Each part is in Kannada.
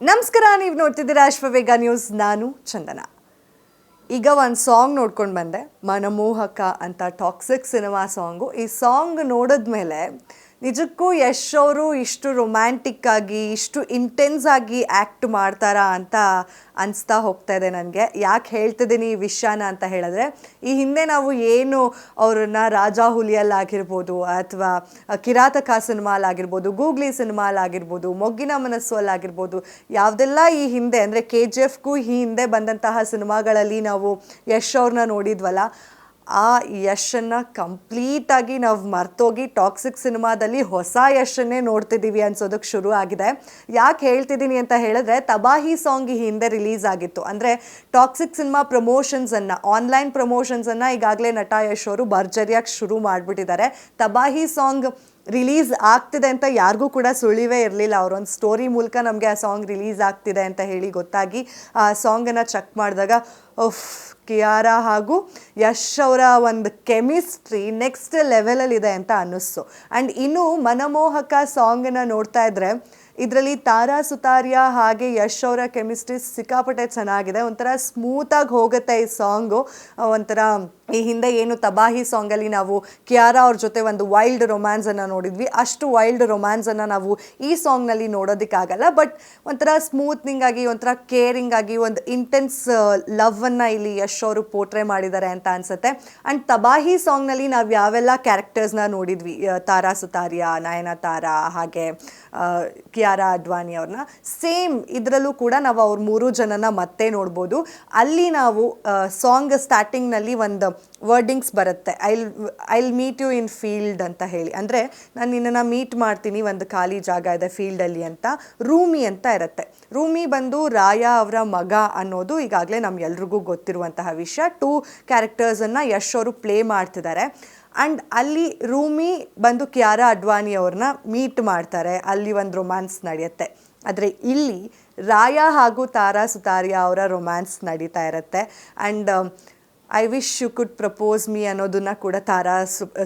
ನಮಸ್ಕಾರ, ನೀವು ನೋಡ್ತಿದ್ದೀರಾ ಅಶ್ವವೇಗ ನ್ಯೂಸ್. ನಾನು ಚಂದನ. ಈಗ ಒಂದು ಸಾಂಗ್ ನೋಡ್ಕೊಂಡು ಬಂದೆ, ಮನಮೋಹಕ ಅಂತ, ಟಾಕ್ಸಿಕ್ ಸಿನಿಮಾ ಸಾಂಗು. ಈ ಸಾಂಗ್ ನೋಡಿದ್ಮೇಲೆ ನಿಜಕ್ಕೂ ಯಶ್ ಅವರು ಇಷ್ಟು ರೊಮ್ಯಾಂಟಿಕ್ ಆಗಿ, ಇಷ್ಟು ಇಂಟೆನ್ಸ್ ಆಗಿ ಆ್ಯಕ್ಟ್ ಮಾಡ್ತಾರಾ ಅಂತ ಅನಿಸ್ತಾ ಹೋಗ್ತಾ ಇದೆ ನನಗೆ. ಯಾಕೆ ಹೇಳ್ತಿದ್ದೀನಿ ಈ ವಿಷಯನ ಅಂತ ಹೇಳಿದ್ರೆ, ಈ ಹಿಂದೆ ನಾವು ಏನು ಅವ್ರನ್ನ ರಾಜಾ ಹುಲಿಯಲ್ಲಾಗಿರ್ಬೋದು, ಅಥವಾ ಕಿರಾತಕ ಸಿನಿಮಾಲಾಗಿರ್ಬೋದು, ಗೂಗ್ಲಿ ಸಿನಿಮಾಲಾಗಿರ್ಬೋದು, ಮೊಗ್ಗಿನ ಮನಸ್ಸು ಅಲ್ಲಾಗಿರ್ಬೋದು, ಯಾವುದೆಲ್ಲ ಈ ಹಿಂದೆ ಅಂದರೆ KGFಗೂ ಈ ಹಿಂದೆ ಬಂದಂತಹ ಸಿನಿಮಾಗಳಲ್ಲಿ ನಾವು ಯಶ್ ಅವ್ರನ್ನ ನೋಡಿದ್ವಲ್ಲ, ಆ ಯಶನ್ನು ಕಂಪ್ಲೀಟಾಗಿ ನಾವು ಮರ್ತೋಗಿ ಟಾಕ್ಸಿಕ್ ಸಿನಿಮಾದಲ್ಲಿ ಹೊಸ ಯಶನ್ನೇ ನೋಡ್ತಿದ್ದೀವಿ ಅನ್ಸೋದಕ್ಕೆ ಶುರು ಆಗಿದೆ. ಯಾಕೆ ಹೇಳ್ತಿದ್ದೀನಿ ಅಂತ ಹೇಳಿದ್ರೆ, ತಬಾಹಿ ಸಾಂಗ್ ಈ ಹಿಂದೆ ರಿಲೀಸ್ ಆಗಿತ್ತು. ಅಂದರೆ ಟಾಕ್ಸಿಕ್ ಸಿನಿಮಾ ಪ್ರಮೋಷನ್ಸನ್ನು, ಆನ್ಲೈನ್ ಪ್ರಮೋಷನ್ಸನ್ನು ಈಗಾಗಲೇ ನಟ ಯಶ್ ಅವರು ಭರ್ಜರಿಯಾಗಿ ಶುರು ಮಾಡಿಬಿಟ್ಟಿದ್ದಾರೆ. ತಬಾಹಿ ಸಾಂಗ್ ರಿಲೀಸ್ ಆಗ್ತಿದೆ ಅಂತ ಯಾರಿಗೂ ಕೂಡ ಸುಳಿವೇ ಇರಲಿಲ್ಲ. ಅವರೊಂದು ಸ್ಟೋರಿ ಮೂಲಕ ನಮಗೆ ಆ ಸಾಂಗ್ ರಿಲೀಸ್ ಆಗ್ತಿದೆ ಅಂತ ಹೇಳಿ ಗೊತ್ತಾಗಿ ಆ ಸಾಂಗನ್ನು ಚೆಕ್ ಮಾಡಿದಾಗ ಕಿಯಾರಾ ಹಾಗೂ ಯಶ್ ಅವರ ಒಂದು ಕೆಮಿಸ್ಟ್ರಿ ನೆಕ್ಸ್ಟ್ ಲೆವೆಲಲ್ಲಿದೆ ಅಂತ ಅನ್ನಿಸ್ತು. ಆ್ಯಂಡ್ ಇನ್ನು ಮನಮೋಹಕ ಸಾಂಗನ್ನು ನೋಡ್ತಾ ಇದ್ರೆ ಇದರಲ್ಲಿ ತಾರಾ ಸುತಾರಿಯಾ ಹಾಗೆ ಯಶ್ ಅವರ ಕೆಮಿಸ್ಟ್ರಿ ಸಿಕ್ಕಾಪಟ್ಟೆ ಚೆನ್ನಾಗಿದೆ. ಒಂಥರ ಸ್ಮೂತಾಗಿ ಹೋಗುತ್ತೆ ಈ ಸಾಂಗು. ಒಂಥರ ಈ ಹಿಂದೆ ಏನು ತಬಾಹಿ ಸಾಂಗಲ್ಲಿ ನಾವು ಕಿಯಾರಾ ಅವ್ರ ಜೊತೆ ಒಂದು ವೈಲ್ಡ್ ರೊಮ್ಯಾನ್ಸನ್ನು ನೋಡಿದ್ವಿ, ಅಷ್ಟು ವೈಲ್ಡ್ ರೊಮ್ಯಾನ್ಸನ್ನು ನಾವು ಈ ಸಾಂಗ್ನಲ್ಲಿ ನೋಡೋದಕ್ಕಾಗಲ್ಲ. ಬಟ್ ಒಂಥರ ಸ್ಮೂತ್ನಿಂಗ್ ಆಗಿ, ಒಂಥರ ಕೇರಿಂಗ್ ಆಗಿ, ಒಂದು ಇಂಟೆನ್ಸ್ ಲವ್ವನ್ನು ಇಲ್ಲಿ ಯಶ್ ಅವರು ಪೋರ್ಟ್ರೇ ಮಾಡಿದ್ದಾರೆ ಅಂತ ಅನಿಸುತ್ತೆ. ಆ್ಯಂಡ್ ತಬಾಹಿ ಸಾಂಗ್ನಲ್ಲಿ ನಾವು ಯಾವೆಲ್ಲ ಕ್ಯಾರೆಕ್ಟರ್ಸ್ನ ನೋಡಿದ್ವಿ, ತಾರಾ ಸುತಾರಿಯಾ, ನಯನತಾರಾ ಹಾಗೆ ಕಿಯಾರಾ ಅಡ್ವಾಣಿ ಅವ್ರನ್ನ, ಸೇಮ್ ಇದರಲ್ಲೂ ಕೂಡ ನಾವು ಅವ್ರ 3 ಜನನ ಮತ್ತೆ ನೋಡ್ಬೋದು. ಅಲ್ಲಿ ನಾವು ಸಾಂಗ್ ಸ್ಟಾರ್ಟಿಂಗ್ನಲ್ಲಿ ಒಂದು ವರ್ಡಿಂಗ್ಸ್ ಬರುತ್ತೆ, I'll meet you in field ಅಂತ ಹೇಳಿ. ಅಂದರೆ ನಾನು ನಿನ್ನನ್ನು ಮೀಟ್ ಮಾಡ್ತೀನಿ, ಒಂದು ಖಾಲಿ ಜಾಗ ಇದೆ ಫೀಲ್ಡಲ್ಲಿ ಅಂತ. ರೂಮಿ ಅಂತ ಇರುತ್ತೆ. ರೂಮಿ ಬಂದು ರಾಯಾ ಅವರ ಮಗ ಅನ್ನೋದು ಈಗಾಗಲೇ ನಮ್ಗೆಲ್ರಿಗೂ ಗೊತ್ತಿರುವಂತಹ ವಿಷಯ. 2 ಕ್ಯಾರೆಕ್ಟರ್ಸನ್ನು ಯಶ್ ಅವರು ಪ್ಲೇ ಮಾಡ್ತಿದ್ದಾರೆ. ಆ್ಯಂಡ್ ಅಲ್ಲಿ ರೂಮಿ ಬಂದು ಕಿಯಾರಾ ಅಡ್ವಾಣಿ ಅವ್ರನ್ನ ಮೀಟ್ ಮಾಡ್ತಾರೆ, ಅಲ್ಲಿ ಒಂದು ರೊಮ್ಯಾನ್ಸ್ ನಡೆಯುತ್ತೆ. ಆದರೆ ಇಲ್ಲಿ ರಾಯಾ ಹಾಗೂ ತಾರಾ ಸುತಾರಿಯಾ ಅವರ ರೊಮ್ಯಾನ್ಸ್ ನಡೀತಾ ಇರುತ್ತೆ. And I wish you could propose me ಅನ್ನೋದನ್ನು ಕೂಡ ತಾರಾ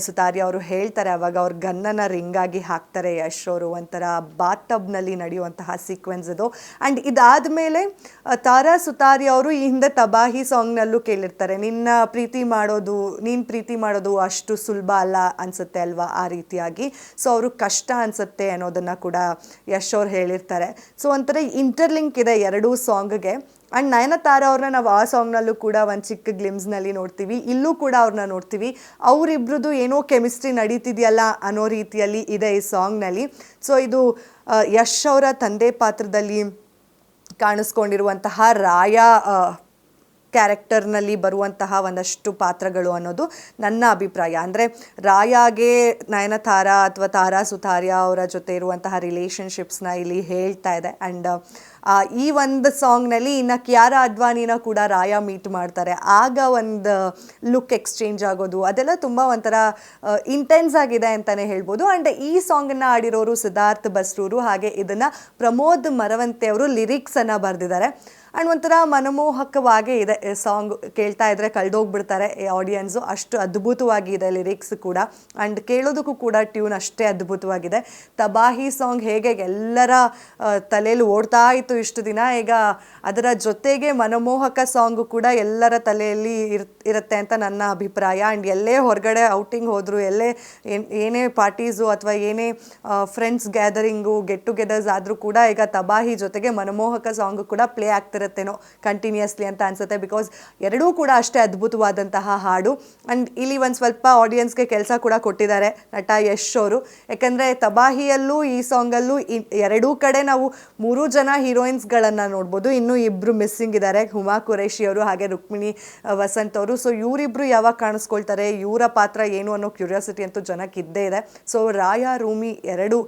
ಸುತಾರಿಯಾ ಅವರು ಹೇಳ್ತಾರೆ. ಅವಾಗ ಅವ್ರ ಗನ್ನನ್ನು ರಿಂಗಾಗಿ ಹಾಕ್ತಾರೆ ಯಶ್ ಅವರು. ಒಂಥರ ಬಾತ್ ಟಬ್ನಲ್ಲಿ ನಡೆಯುವಂತಹ ಸೀಕ್ವೆನ್ಸ್ ಇದು. ಆ್ಯಂಡ್ ಇದಾದಮೇಲೆ ತಾರಾ ಸುತಾರಿಯಾ ಅವರು ಈ ಹಿಂದೆ ತಬಾಹಿ ಸಾಂಗ್ನಲ್ಲೂ ಕೇಳಿರ್ತಾರೆ, ನೀನು ಪ್ರೀತಿ ಮಾಡೋದು ಅಷ್ಟು ಸುಲಭ ಅಲ್ಲ ಅನಿಸುತ್ತೆ ಅಲ್ವಾ, ಆ ರೀತಿಯಾಗಿ. ಸೊ ಅವರು ಕಷ್ಟ ಅನಿಸುತ್ತೆ ಅನ್ನೋದನ್ನು ಕೂಡ ಯಶ್ ಅವ್ರು ಹೇಳಿರ್ತಾರೆ. ಸೊ ಒಂಥರ ಇಂಟರ್ಲಿಂಕ್ ಇದೆ ಎರಡೂ ಸಾಂಗ್ಗೆ. ಆ್ಯಂಡ್ ನಯನತಾರಾ ಅವ್ರನ್ನ ನಾವು ಆ ಸಾಂಗ್ನಲ್ಲೂ ಕೂಡ ಒಂದು ಚಿಕ್ಕ ಗ್ಲಿಮ್ಸ್ನಲ್ಲಿ ನೋಡ್ತೀವಿ, ಇಲ್ಲೂ ಕೂಡ ಅವ್ರನ್ನ ನೋಡ್ತೀವಿ. ಅವರಿಬ್ರದ್ದು ಏನೋ ಕೆಮಿಸ್ಟ್ರಿ ನಡೀತಿದೆಯಲ್ಲ ಅನ್ನೋ ರೀತಿಯಲ್ಲಿ ಇದೆ ಈ ಸಾಂಗ್ನಲ್ಲಿ. ಸೊ ಇದು ಯಶ್ ಅವರ ತಂದೆ ಪಾತ್ರದಲ್ಲಿ ಕಾಣಿಸ್ಕೊಂಡಿರುವಂತಹ ರಾಯಾ ಕ್ಯಾರೆಕ್ಟರ್ನಲ್ಲಿ ಬರುವಂತಹ ಒಂದಷ್ಟು ಪಾತ್ರಗಳು ಅನ್ನೋದು ನನ್ನ ಅಭಿಪ್ರಾಯ. ಅಂದರೆ ರಾಯಾಗೆ ನಯನತಾರಾ ಅಥವಾ ತಾರಾ ಸುತಾರಿಯಾ ಅವರ ಜೊತೆ ಇರುವಂತಹ ರಿಲೇಷನ್ಶಿಪ್ಸ್ನ ಇಲ್ಲಿ ಹೇಳ್ತಾ ಇದೆ. ಆ್ಯಂಡ್ ಈ ಒಂದು ಸಾಂಗ್ನಲ್ಲಿ ಇನ್ನು ಕಿಯಾರಾ ಅಡ್ವಾಣಿನ ಕೂಡ ರಾಯಾ ಮೀಟ್ ಮಾಡ್ತಾರೆ. ಆಗ ಒಂದು ಲುಕ್ ಎಕ್ಸ್ಚೇಂಜ್ ಆಗೋದು ಅದೆಲ್ಲ ತುಂಬ ಒಂಥರ ಇಂಟೆನ್ಸ್ ಆಗಿದೆ ಅಂತಲೇ ಹೇಳ್ಬೋದು. ಆ್ಯಂಡ್ ಈ ಸಾಂಗನ್ನು ಆಡಿರೋರು ಸಿದ್ಧಾರ್ಥ್ ಬಸ್ರೂರು, ಹಾಗೆ ಇದನ್ನು ಪ್ರಮೋದ್ ಮರವಂತೆ ಅವರು ಲಿರಿಕ್ಸನ್ನು ಬರೆದಿದ್ದಾರೆ. ಆ್ಯಂಡ್ ಒಂಥರ ಮನಮೋಹಕವಾಗೇ ಇದೆ ಸಾಂಗ್. ಕೇಳ್ತಾ ಇದ್ದರೆ ಕಳೆದೋಗ್ಬಿಡ್ತಾರೆ ಆಡಿಯನ್ಸು, ಅಷ್ಟು ಅದ್ಭುತವಾಗಿದೆ ಲಿರಿಕ್ಸ್ ಕೂಡ. ಆ್ಯಂಡ್ ಕೇಳೋದಕ್ಕೂ ಕೂಡ ಟ್ಯೂನ್ ಅಷ್ಟೇ ಅದ್ಭುತವಾಗಿದೆ. ತಬಾಹಿ ಸಾಂಗ್ ಹೇಗೆ ಎಲ್ಲರ ತಲೆಯಲ್ಲಿ ಓಡ್ತಾ ಇತ್ತು ಇಷ್ಟು ದಿನ, ಈಗ ಅದರ ಜೊತೆಗೆ ಮನಮೋಹಕ ಸಾಂಗು ಕೂಡ ಎಲ್ಲರ ತಲೆಯಲ್ಲಿ ಇರುತ್ತೆ ಅಂತ ನನ್ನ ಅಭಿಪ್ರಾಯ. ಆ್ಯಂಡ್ ಎಲ್ಲೇ ಹೊರಗಡೆ ಔಟಿಂಗ್ ಹೋದರೂ, ಏನೇ ಪಾರ್ಟೀಸು ಅಥವಾ ಏನೇ ಫ್ರೆಂಡ್ಸ್ ಗ್ಯಾದರಿಂಗು, ಗೆಟ್ ಟುಗೆದರ್ಸ್ ಆದರೂ ಕೂಡ ಈಗ ತಬಾಹಿ ಜೊತೆಗೆ ಮನಮೋಹಕ ಸಾಂಗು ಕೂಡ ಪ್ಲೇ ಆಗ್ತಿರುತ್ತೇನೋ ಕಂಟಿನ್ಯೂಸ್ಲಿ ಅಂತ ಅನಿಸುತ್ತೆ. ಬಿಕಾಸ್ ಎರಡೂ ಕೂಡ ಅಷ್ಟೇ ಅದ್ಭುತವಾದಂತಹ ಹಾಡು. ಆ್ಯಂಡ್ ಇಲ್ಲಿ ಒಂದು ಸ್ವಲ್ಪ ಆಡಿಯನ್ಸ್ಗೆ ಕೆಲಸ ಕೂಡ ಕೊಟ್ಟಿದ್ದಾರೆ ನಟ ಯಶ್ ಅವರು. ಯಾಕಂದರೆ ತಬಾಹಿಯಲ್ಲೂ ಈ ಸಾಂಗಲ್ಲೂ ಎರಡೂ ಕಡೆ ನಾವು 3 ಜನ ಹೀರೋಯಿನ್ಸ್ಗಳನ್ನು ನೋಡ್ಬೋದು. ಇನ್ನೂ 2 ಮಿಸ್ಸಿಂಗ್ ಇದ್ದಾರೆ, ಹುಮಾ ಖುರೇಶಿ ಅವರು ಹಾಗೆ ರುಕ್ಮಿಣಿ ವಸಂತ್ ಅವರು. ಸೊ ಇವರಿಬ್ಬರು ಯಾವಾಗ ಕಾಣಿಸ್ಕೊಳ್ತಾರೆ, ಇವರ ಪಾತ್ರ ಏನು ಅನ್ನೋ ಕ್ಯೂರಿಯಾಸಿಟಿ ಅಂತೂ ಜನಕ್ಕೆ ಇದ್ದೇ ಇದೆ. ಸೊ ರಾಯಾ ರೂಮಿ 2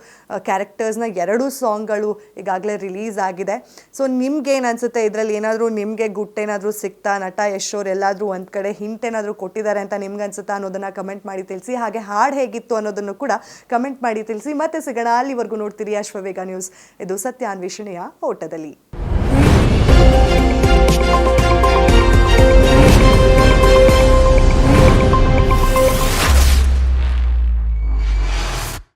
ಕ್ಯಾರೆಕ್ಟರ್ಸ್ನ 2 ಸಾಂಗ್ಗಳು ಈಗಾಗಲೇ ರಿಲೀಸ್ ಆಗಿದೆ. ಸೊ ನಿಮ್ಗೇನು ಅನಿಸುತ್ತೆ, ಇದರಲ್ಲಿ ಏನಾದರೂ ನಿಮಗೆ ಗುಟ್ಟೇನಾದರೂ ಸಿಗ್ತಾ, ನಟ ಯಶ್ ಅವ್ರು ಎಲ್ಲಾದರೂ ಒಂದು ಕಡೆ ಹಿಂಟ್ ಏನಾದರೂ ಕೊಟ್ಟಿದ್ದಾರೆ ಅಂತ ನಿಮ್ಗೆ ಅನ್ಸುತ್ತಾ ಅನ್ನೋದನ್ನು ಕಮೆಂಟ್ ಮಾಡಿ ತಿಳಿಸಿ. ಹಾಗೆ ಹಾಡು ಹೇಗಿತ್ತು ಅನ್ನೋದನ್ನು ಕೂಡ ಕಮೆಂಟ್ ಮಾಡಿ ತಿಳಿಸಿ. ಮತ್ತೆ ಸಿಗೋಣ, ಅಲ್ಲಿವರೆಗೂ ನೋಡ್ತೀರಿ ಅಶ್ವವೇಗ ನ್ಯೂಸ್. ಇದು ಸತ್ಯಾನ್ವೇಷಣೆಯ ಓಟದಲ್ಲಿ.